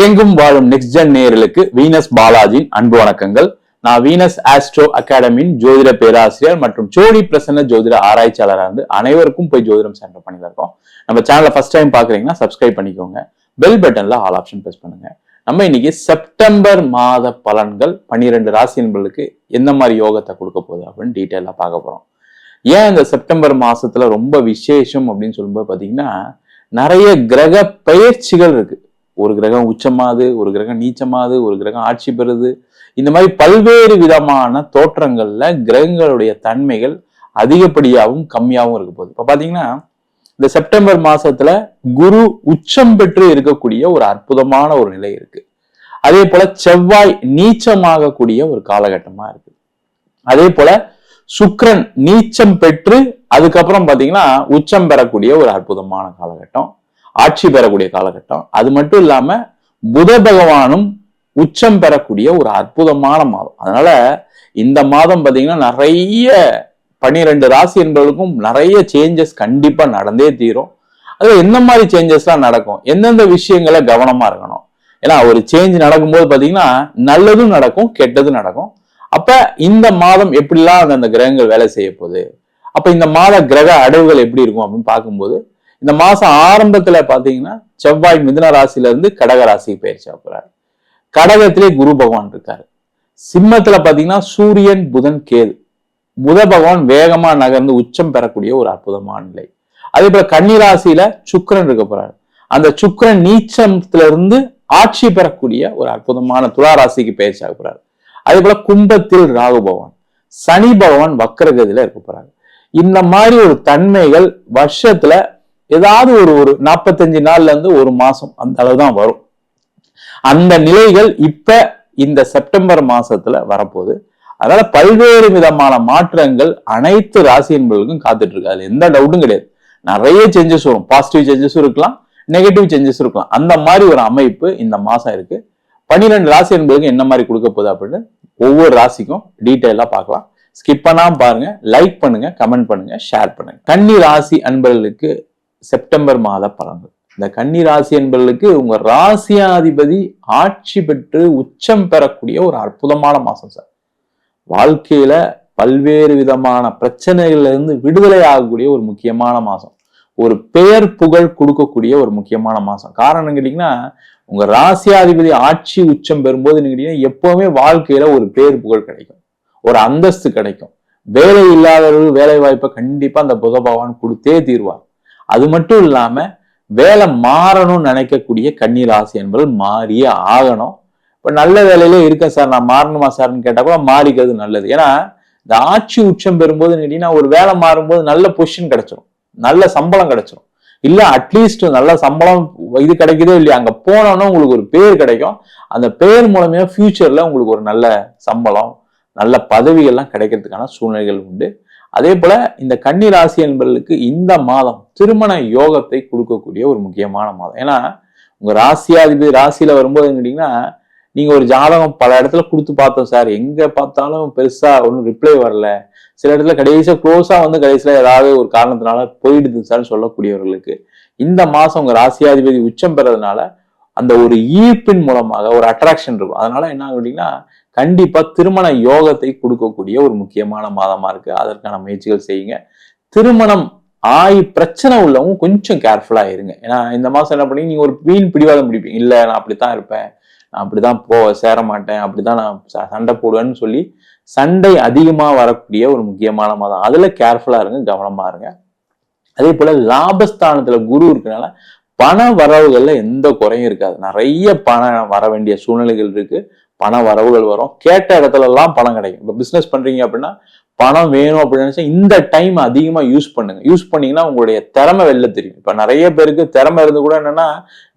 உலகெங்கும் வாழும் next gen நேயர்களுக்கு வீனஸ் பாலாஜியின் அன்பு வணக்கங்கள். நான் வீனஸ் ஆஸ்ட்ரோ அகாடமியின் ஜோதிட பேராசிரியர் மற்றும் ஜோடி பிரசன்ன ஜோதிட ஆராய்ச்சியாளராக இருந்து அனைவருக்கும் போய் ஜோதிடம் சென்டர் பண்ணி இருக்கோம். நம்ம சேனலை ஃபர்ஸ்ட் டைம் பாக்குறீங்கன்னா சப்ஸ்கிரைப் பண்ணிக்கோங்க, பெல் பட்டன்ல ஆல் ஆப்ஷன் பிரஸ் பண்ணுங்க. நம்ம இன்னைக்கு செப்டம்பர் மாத பலன்கள் 12 ராசி என்பர்களுக்கு எந்த மாதிரி யோகத்தை கொடுக்க போகுது அப்படின்னு டீட்டெயிலா பார்க்க போறோம். ஏன் இந்த செப்டம்பர் மாசத்துல ரொம்ப விசேஷம் அப்படின்னு சொல்லும்போது பாத்தீங்கன்னா நிறைய கிரக பயிற்சிகள் இருக்கு. ஒரு கிரகம் உச்சமாது, ஒரு கிரகம் நீச்சமாது, ஒரு கிரகம் ஆட்சி பெறுது. இந்த மாதிரி பல்வேறு விதமான தோற்றங்கள்ல கிரகங்களுடைய தன்மைகள் அதிகப்படியாகவும் கம்மியாகவும் இருக்க போகுது. இப்ப பாத்தீங்கன்னா இந்த செப்டம்பர் மாசத்துல குரு உச்சம் பெற்று இருக்கக்கூடிய ஒரு அற்புதமான ஒரு நிலை இருக்கு. அதே போல செவ்வாய் நீச்சமாகக்கூடிய ஒரு காலகட்டமா இருக்கு. அதே போல சுக்கிரன் நீச்சம் பெற்று அதுக்கப்புறம் பாத்தீங்கன்னா உச்சம் பெறக்கூடிய ஒரு அற்புதமான காலகட்டம், ஆட்சி பெறக்கூடிய காலகட்டம். அது மட்டும் இல்லாம புத பகவானும் உச்சம் பெறக்கூடிய ஒரு அற்புதமான மாதம். அதனால இந்த மாதம் பாத்தீங்கன்னா நிறைய 12 ராசி என்பவர்களுக்கும் நிறைய சேஞ்சஸ் கண்டிப்பா நடந்தே தீரும். அது எந்த மாதிரி சேஞ்சஸ் எல்லாம் நடக்கும், எந்தெந்த விஷயங்களை கவனமா இருக்கணும். ஏன்னா ஒரு சேஞ்ச் நடக்கும்போது பாத்தீங்கன்னா நல்லதும் நடக்கும், கெட்டதும் நடக்கும். அப்ப இந்த மாதம் எப்படிலாம் அந்த கிரகங்கள் வேலை செய்ய போகுது, அப்ப இந்த மாத கிரக அடைவுகள் எப்படி இருக்கும் அப்படின்னு பார்க்கும்போது இந்த மாசம் ஆரம்பத்துல பாத்தீங்கன்னா செவ்வாய் மிதுன ராசியில இருந்து கடக ராசிக்கு பயிற்சி போறாரு. கடகத்திலே குரு பகவான் இருக்காரு. சிம்மத்துல பாத்தீங்கன்னா சூரியன் புதன் கேது. புத பகவான் வேகமா நகர்ந்து உச்சம் பெறக்கூடிய ஒரு அற்புதமான நிலை. அதே போல கன்னி ராசியில சுக்கிரன் இருக்க போறாரு. அந்த சுக்கிரன் நீச்சத்துல இருந்து ஆட்சி பெறக்கூடிய ஒரு அற்புதமான துலா ராசிக்கு பயிற்சி ஆக போறாரு. அதே போல கும்பத்தில் ராகு பகவான், சனி பகவான் வக்கரகதியில இருக்க போறாரு. இந்த மாதிரி ஒரு தன்மைகள் வருஷத்துல ஏதாவது ஒரு 45 நாள்ல இருந்து ஒரு மாசம் அந்த அளவுதான் வரும். அந்த நிலைகள் இப்ப இந்த செப்டம்பர் மாசத்துல வரப்போகுது. அதனால பல்வேறு விதமான மாற்றங்கள் அனைத்து ராசி என்பவர்களுக்கும் காத்துட்டு இருக்கு. அதுல எந்த டவுட்டும் கிடையாது. நிறைய சேஞ்சஸ் வரும். பாசிட்டிவ் சேஞ்சஸும் இருக்கலாம், நெகட்டிவ் சேஞ்சஸ் இருக்கலாம். அந்த மாதிரி ஒரு அமைப்பு இந்த மாசம் இருக்கு. 12 ராசி என்பவர்களுக்கு என்ன மாதிரி கொடுக்க போகுது அப்படின்னு ஒவ்வொரு ராசிக்கும் டீட்டெயிலா பார்க்கலாம். ஸ்கிப் பண்ணாம பாருங்க, லைக் பண்ணுங்க, கமெண்ட் பண்ணுங்க, ஷேர் பண்ணுங்க. கன்னி ராசி அன்பர்களுக்கு செப்டம்பர் மாத பலன்கள். இந்த கன்னி ராசி என்பவர்களுக்கு உங்க ராசியாதிபதி ஆட்சி பெற்று உச்சம் பெறக்கூடிய ஒரு அற்புதமான மாசம் சார். வாழ்க்கையில பல்வேறு விதமான பிரச்சனைகள்ல இருந்து விடுதலை ஆகக்கூடிய ஒரு முக்கியமான மாசம். ஒரு பெயர் புகழ் கொடுக்கக்கூடிய ஒரு முக்கியமான மாசம். காரணம் கேட்டீங்கன்னா உங்க ராசியாதிபதி ஆட்சி உச்சம் பெறும்போது கேட்டீங்கன்னா எப்பவுமே வாழ்க்கையில ஒரு பேர் புகழ் கிடைக்கும், ஒரு அந்தஸ்து கிடைக்கும். வேலை இல்லாதவர்கள் வேலை வாய்ப்பை கண்டிப்பா அந்த புத பகவான் கொடுத்தே தீர்வார். அது மட்டும் இல்லாம வேலை மாறணும்னு நினைக்கக்கூடிய கன்னி ராசி என்பது மாறியே ஆகணும். இப்ப நல்ல வேலையிலே இருக்கேன் சார், நான் மாறணுமா சார்ன்னு கேட்டா கூட மாறிக்கிறது நல்லது. ஏன்னா இந்த ஆட்சி உச்சம் பெறும்போது கேட்டீங்கன்னா ஒரு வேலை மாறும்போது நல்ல பொசிஷன் கிடைச்சிடும், நல்ல சம்பளம் கிடைச்சிடும். இல்ல அட்லீஸ்ட் நல்ல சம்பளம் இது கிடைக்குதோ இல்லையா, அங்க போனோம்னா உங்களுக்கு ஒரு பேர் கிடைக்கும். அந்த பேர் மூலமே ஃபியூச்சர்ல உங்களுக்கு ஒரு நல்ல சம்பளம், நல்ல பதவிகள்லாம் கிடைக்கிறதுக்கான சூழ்நிலைகள் உண்டு. அதே போல இந்த கன்னி ராசி என்பவர்களுக்கு இந்த மாதம் திருமண யோகத்தை கொடுக்கக்கூடிய ஒரு முக்கியமான மாதம். ஏன்னா உங்க ராசியாதிபதி ராசியில வரும்போது கேட்டீங்கன்னா நீங்க ஒரு ஜாதகம் பல இடத்துல கொடுத்து பார்த்தோம் சார், எங்க பார்த்தாலும் பெருசா ஒன்றும் ரிப்ளை வரல, சில இடத்துல கடைசியா க்ளோஸா வந்து கடைசியில ஏதாவது ஒரு காரணத்தினால போயிடுது சார் சொல்லக்கூடியவர்களுக்கு இந்த மாசம் உங்க ராசியாதிபதி உச்சம் பெறதுனால அந்த ஒரு ஈர்ப்பின் மூலமாக ஒரு அட்ராக்ஷன் இருக்கும். அதனால என்ன கேட்டீங்கன்னா கண்டிப்பா திருமண யோகத்தை கொடுக்கக்கூடிய ஒரு முக்கியமான மாதமா இருக்கு. அதற்கான முயற்சிகள் செய்யுங்க. திருமணம் பிரச்சனை உள்ளவங்க கொஞ்சம் கேர்ஃபுல்லா இருங்க. ஏன்னா இந்த மாசம் என்ன பண்ணி நீங்க ஒரு வீண் பிடிவாதம் பிடிப்பீங்க. இல்ல நான் அப்படித்தான் இருப்பேன், நான் அப்படிதான் சேர மாட்டேன், அப்படிதான் நான் சண்டை போடுவேன்னு சொல்லி சண்டை அதிகமா வரக்கூடிய ஒரு முக்கியமான மாதம். அதுல கேர்ஃபுல்லா இருங்க, கவனமா இருங்க. அதே போல லாபஸ்தானத்துல குரு இருக்கனால பண வரவுகள்ல எந்த குறையும் இருக்காது. நிறைய பணம் வர வேண்டிய சூழ்நிலைகள் இருக்கு. பண வரவுகள் வரும், கேட்ட இடத்துல எல்லாம் பணம் கிடைக்கும். இப்ப பிசினஸ் பண்றீங்க அப்படின்னா பணம் வேணும் அப்படின்னு நினைச்சா இந்த டைம் அதிகமா யூஸ் பண்ணுங்க. யூஸ் பண்ணீங்கன்னா உங்களுடைய திறமை வெளில தெரியும். இப்ப நிறைய பேருக்கு திறமை இருந்து கூட என்னன்னா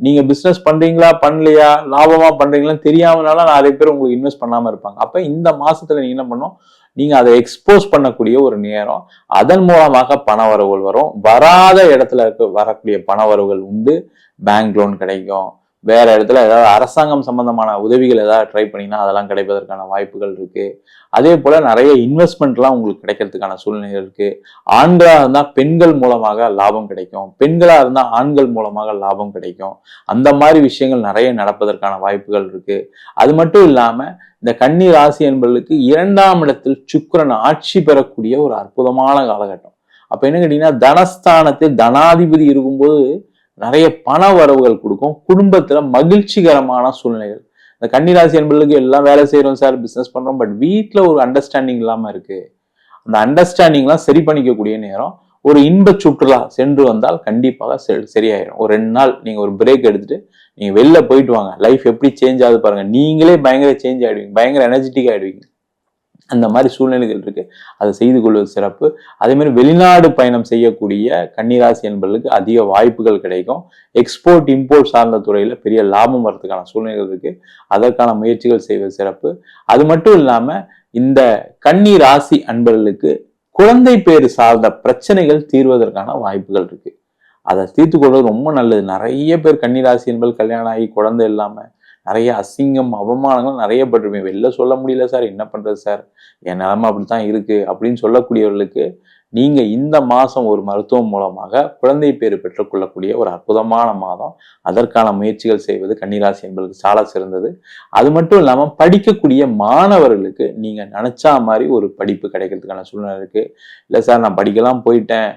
நீங்க பிசினஸ் பண்றீங்களா பண்ணலையா, லாபமா பண்றீங்களான்னு தெரியாமனால நிறைய பேர் உங்களுக்கு இன்வெஸ்ட் பண்ணாம இருப்பாங்க. அப்ப இந்த மாசத்துல நீங்க என்ன பண்ணணும், நீங்க அதை எக்ஸ்போஸ் பண்ணக்கூடிய ஒரு நேரம். அதன் மூலமாக பண வரவுகள் வரும். வராத இடத்துல வரக்கூடிய பண வரவுகள் உண்டு. பேங்க் லோன் கிடைக்கும், வேற இடத்துல ஏதாவது அரசாங்கம் சம்பந்தமான உதவிகள் ஏதாவது ட்ரை பண்ணீங்கன்னா அதெல்லாம் கிடைப்பதற்கான வாய்ப்புகள் இருக்கு. அதே போல நிறைய இன்வெஸ்ட்மெண்ட்லாம் உங்களுக்கு கிடைக்கிறதுக்கான சூழ்நிலைகள் இருக்கு. ஆண்களா இருந்தா பெண்கள் மூலமாக லாபம் கிடைக்கும், பெண்களா இருந்தா ஆண்கள் மூலமாக லாபம் கிடைக்கும். அந்த மாதிரி விஷயங்கள் நிறைய நடப்பதற்கான வாய்ப்புகள் இருக்கு. அது மட்டும் இல்லாம இந்த கன்னி ராசி என்பவர்களுக்கு 2ஆம் இடத்தில் சுக்கிரன் ஆட்சி பெறக்கூடிய ஒரு அற்புதமான காலகட்டம். அப்ப என்ன கேட்டீங்கன்னா, தனஸ்தானத்தில் தனாதிபதி இருக்கும்போது நிறைய பண வரவுகள் கொடுக்கும். குடும்பத்துல மகிழ்ச்சிகரமான சூழ்நிலைகள். இந்த கன்னிராசி என்பவர்களுக்கு எல்லாம் வேலை செய்யறோம் சார், பிசினஸ் பண்றோம், பட் வீட்டுல ஒரு அண்டர்ஸ்டாண்டிங் இல்லாம இருக்கு. அந்த அண்டர்ஸ்டாண்டிங் எல்லாம் சரி பண்ணிக்கக்கூடிய நேரம். ஒரு இன்ப சுற்றுலா சென்று வந்தால் கண்டிப்பாக சரியாயிடும். ஒரு 2 நாள் நீங்க ஒரு பிரேக் எடுத்துட்டு நீங்க வெளில போயிட்டு வாங்க. லைஃப் எப்படி சேஞ்ச் ஆகுது பாருங்க. நீங்களே பயங்கர சேஞ்ச் ஆயிடுவீங்க, பயங்கர எனர்ஜெட்டிக் ஆயிடுவீங்க. அந்த மாதிரி சூழ்நிலைகள் இருக்கு. அதை செய்து கொள்வது சிறப்பு. அதே மாதிரி வெளிநாடு பயணம் செய்யக்கூடிய கன்னிராசி என்பவர்களுக்கு அதிக வாய்ப்புகள் கிடைக்கும். எக்ஸ்போர்ட் இம்போர்ட் சார்ந்த துறையில பெரிய லாபம் வரதுக்கான சூழ்நிலைகள் இருக்கு. அதற்கான முயற்சிகள் செய்வது சிறப்பு. அது மட்டும் இல்லாம இந்த கன்னி ராசி அன்பர்களுக்கு குழந்தை பேரு சார்ந்த பிரச்சனைகள் தீர்வதற்கான வாய்ப்புகள் இருக்கு. அதை தீர்த்து கொள்வது ரொம்ப நல்லது. நிறைய பேர் கன்னிராசி என்பது கல்யாணம் ஆகி குழந்தை இல்லாம நிறைய அசிங்கம் அவமானங்கள் நிறைய பட்டிருப்பேன். வெளில சொல்ல முடியல சார், என்ன பண்றது சார், என் நிலைமை அப்படித்தான் இருக்கு அப்படின்னு சொல்லக்கூடியவர்களுக்கு நீங்க இந்த மாசம் ஒரு மருத்துவம் மூலமாக குழந்தை பேறு பெற்றுக்கொள்ளக்கூடிய ஒரு அற்புதமான மாதம். அதற்கான முயற்சிகள் செய்வது கன்னிராசி என்பதற்கு சால சிறந்தது. அது மட்டும் இல்லாம படிக்கக்கூடிய மாணவர்களுக்கு நீங்க நினைச்சா மாதிரி ஒரு படிப்பு கிடைக்கிறதுக்கான சூழ்நிலை இருக்கு. இல்ல சார் நான் படிக்கலாம் போயிட்டேன்,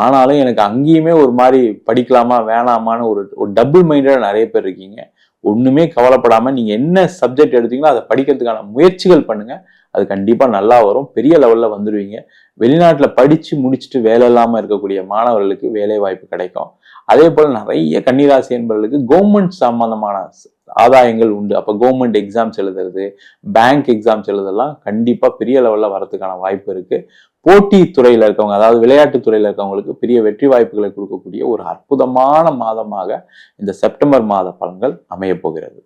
ஆனாலும் எனக்கு அங்கேயுமே ஒரு மாதிரி படிக்கலாமா வேணாமான்னு ஒரு டபுள் மைண்டடா நிறைய பேர் இருக்கீங்க. ஒண்ணுமே கவலைப்படாம நீங்க என்ன சப்ஜெக்ட் எடுத்தீங்களோ அதை படிக்கிறதுக்கான முயற்சிகள் பண்ணுங்க. அது கண்டிப்பா நல்லா வரும், பெரிய லெவல்ல வந்துடுவீங்க. வெளிநாட்டுல படிச்சு முடிச்சுட்டு வேலை இல்லாம இருக்கக்கூடிய மாணவர்களுக்கு வேலை வாய்ப்பு கிடைக்கும். அதே போல நிறைய கன்னிராசி என்பவர்களுக்கு கவர்மெண்ட் சம்பந்தமான ஆதாயங்கள் உண்டு. அப்ப கவர்மெண்ட் எக்ஸாம்ஸ் எழுதுறது, பேங்க் எக்ஸாம்ஸ் எழுதலாம் கண்டிப்பா பெரிய லெவல்ல வரதுக்கான வாய்ப்பு இருக்கு. போட்டி துறையில இருக்கவங்க, அதாவது விளையாட்டு துறையில இருக்கவங்களுக்கு பெரிய வெற்றி வாய்ப்புகளை கொடுக்கக்கூடிய ஒரு அற்புதமான மாதமாக இந்த செப்டம்பர் மாத பலன்கள் அமைய போகிறது.